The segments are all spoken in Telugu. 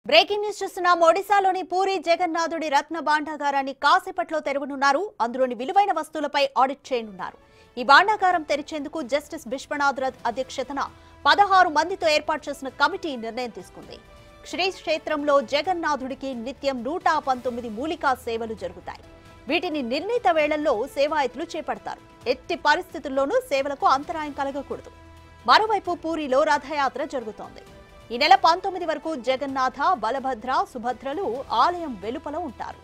బ్రేకింగ్ న్యూస్ చూస్తున్నాం. ఒడిశాలోని పూరి జగన్నాథుడి రత్న భాండాగారాన్ని కాసేపట్లో తెరవనున్నారు. అందులోని విలువైన వస్తువులపై ఆడిట్ చేయనున్నారు. ఈ భాండాగారం తెరిచేందుకు జస్టిస్ విశ్వనాథ్ రథ్ అధ్యక్షతన 16 మందితో ఏర్పాటు చేసిన కమిటీ నిర్ణయం తీసుకుంది. శ్రీ క్షేత్రంలో జగన్నాథుడికి నిత్యం 119 మూలికా సేవలు జరుగుతాయి. వీటిని నిర్ణీత వేళల్లో సేవాయతులు చేపడతారు. ఎట్టి పరిస్థితుల్లోనూ సేవలకు అంతరాయం కలగకూడదు. మరోవైపు పూరిలో రథయాత్ర జరుగుతోంది. ఈ నెల 19 వరకు జగన్నాథ, బలభద్ర, సుభద్రలు ఆలయం వెలుపల ఉంటారు.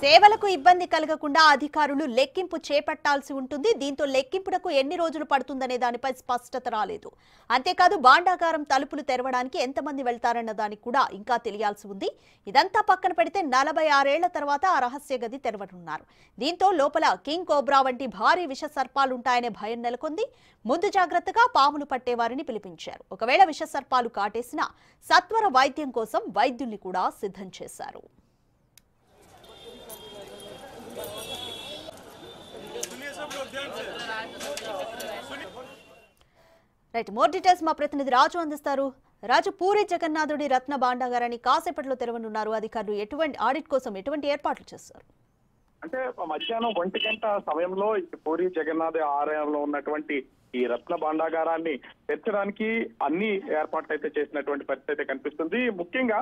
సేవలకు ఇబ్బంది కలగకుండా అధికారులు లెక్కింపు చేపట్టాల్సి ఉంటుంది. దీంతో లెక్కింపునకు ఎన్ని రోజులు పడుతుందనే దానిపై స్పష్టత రాలేదు. అంతేకాదు భాండాగారం తలుపులు తెరవడానికి ఎంతమంది వెళ్తారన్న దానికి కూడా ఇంకా తెలియాల్సి ఉంది. ఇదంతా పక్కన పెడితే 46 ఏళ్ల తర్వాత ఆ రహస్య గది తెరవనున్నారు. దీంతో లోపల కింగ్ కోబ్రా వంటి భారీ విష సర్పాలుంటాయనే భయం నెలకొంది. ముందు జాగ్రత్తగా పాములు పట్టేవారిని పిలిపించారు. ఒకవేళ విష సర్పాలు కాటేసినా సత్వర వైద్యం కోసం వైద్యుల్ని కూడా సిద్ధం చేశారు. రైట్, మోర్ డీటెయిల్స్ మా ప్రతినిధి రాజు అందిస్తారు. రాజు, పూరి జగన్నాథుడి రత్న భాండాగారాన్ని కాసేపట్లో తెరవనున్నారు. అధికారులు ఎటువంటి ఆడిట్ కోసం ఎటువంటి ఏర్పాట్లు చేస్తారు? అంటే మధ్యాహ్నం 1 గంట సమయంలో పూరి జగన్నాథ్ ఆలయంలో ఉన్నటువంటి ఈ రత్న భాండాగారాన్ని తెచ్చడానికి అన్ని ఏర్పాట్లు అయితే చేసినటువంటి పరిస్థితి అయితే కనిపిస్తుంది. ముఖ్యంగా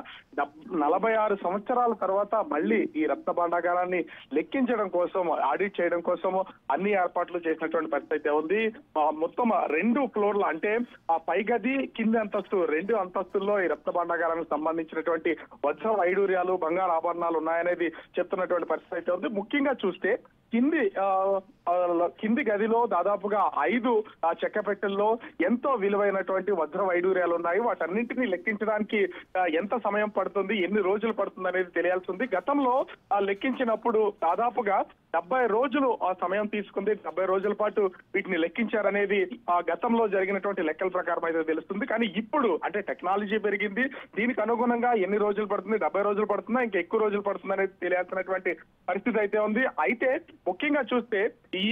46 సంవత్సరాల తర్వాత మళ్ళీ ఈ రత్న భాండాగారాన్ని లెక్కించడం కోసం, ఆడిట్ చేయడం కోసము అన్ని ఏర్పాట్లు చేసినటువంటి పరిస్థితి అయితే ఉంది. మొత్తం 2 ఫ్లోర్లు, అంటే ఆ పై గది, కింది అంతస్తు, 2 అంతస్తుల్లో ఈ రత్న భాండాగారానికి సంబంధించినటువంటి వజ్ర వైడూర్యాలు, బంగారు ఆభరణాలు ఉన్నాయనేది చెప్తున్నటువంటి పరిస్థితి అయితే ఉంది. ముఖ్యంగా చూస్తే కింది గదిలో దాదాపుగా 5 చెక్క పెట్టెల్లో ఎంతో విలువైనటువంటి వజ్ర వైడూర్యాలు ఉన్నాయి. వాటన్నింటినీ లెక్కించడానికి ఎంత సమయం పడుతుంది, ఎన్ని రోజులు పడుతుంది అనేది తెలియాల్సి ఉంది. గతంలో లెక్కించినప్పుడు దాదాపుగా 70 రోజులు ఆ సమయం తీసుకుంది. 70 రోజుల పాటు వీటిని లెక్కించారనేది గతంలో జరిగినటువంటి లెక్కల ప్రకారం అయితే తెలుస్తుంది. కానీ ఇప్పుడు అంటే టెక్నాలజీ పెరిగింది. దీనికి అనుగుణంగా ఎన్ని రోజులు పడుతుంది, 70 రోజులు పడుతుందా, ఇంకా ఎక్కువ రోజులు పడుతుంది అనేది తెలియాల్సినటువంటి పరిస్థితి అయితే ఉంది. అయితే ముఖ్యంగా చూస్తే ఈ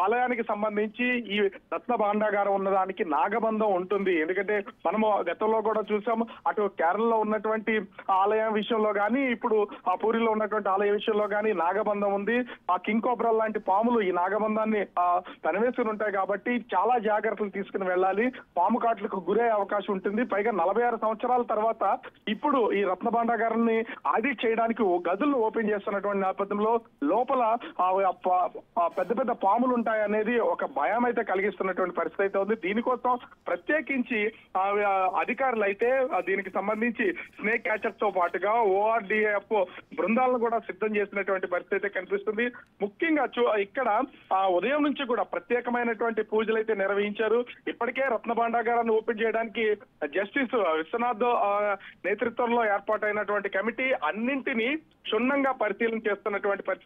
ఆలయానికి సంబంధించి ఈ రత్న భాండాగారం ఉన్నదానికి నాగబంధం ఉంటుంది. ఎందుకంటే మనము గతంలో కూడా చూసాము, అటు కేరళలో ఉన్నటువంటి ఆలయం విషయంలో కానీ, ఇప్పుడు ఆ పూరిలో ఉన్నటువంటి ఆలయం విషయంలో కానీ నాగబంధం ఉంది. ఆ కింగ్ కోబ్రా లాంటి పాములు ఈ నాగబంధాన్ని తనివేసుకుని ఉంటాయి. కాబట్టి చాలా జాగ్రత్తలు తీసుకుని వెళ్ళాలి. పాము కాట్లకు గురయ్యే అవకాశం ఉంటుంది. పైగా 46 సంవత్సరాల తర్వాత ఇప్పుడు ఈ రత్న భాండాగారాన్ని ఆడిట్ చేయడానికి గదులను ఓపెన్ చేస్తున్నటువంటి నేపథ్యంలో లోపల పెద్ద పెద్ద పాములు ఉంటాయి అనేది ఒక భయం అయితే కలిగిస్తున్నటువంటి పరిస్థితి అయితే ఉంది. దీనికోసం ప్రత్యేకించి అధికారులు అయితే దీనికి సంబంధించి స్నేక్ క్యాచర్స్ తో పాటుగా ORDF బృందాలను కూడా సిద్ధం చేసినటువంటి పరిస్థితి అయితే కనిపిస్తుంది. ముఖ్యంగా ఇక్కడ ఉదయం నుంచి కూడా ప్రత్యేకమైనటువంటి పూజలు అయితే నిర్వహించారు. ఇప్పటికే రత్న భాండాగారాన్ని ఓపెన్ చేయడానికి జస్టిస్ విశ్వనాథ్ నేతృత్వంలో ఏర్పాటైనటువంటి కమిటీ అన్నింటినీ క్షుణ్ణంగా పరిశీలన చేస్తున్నటువంటి పరిస్థితి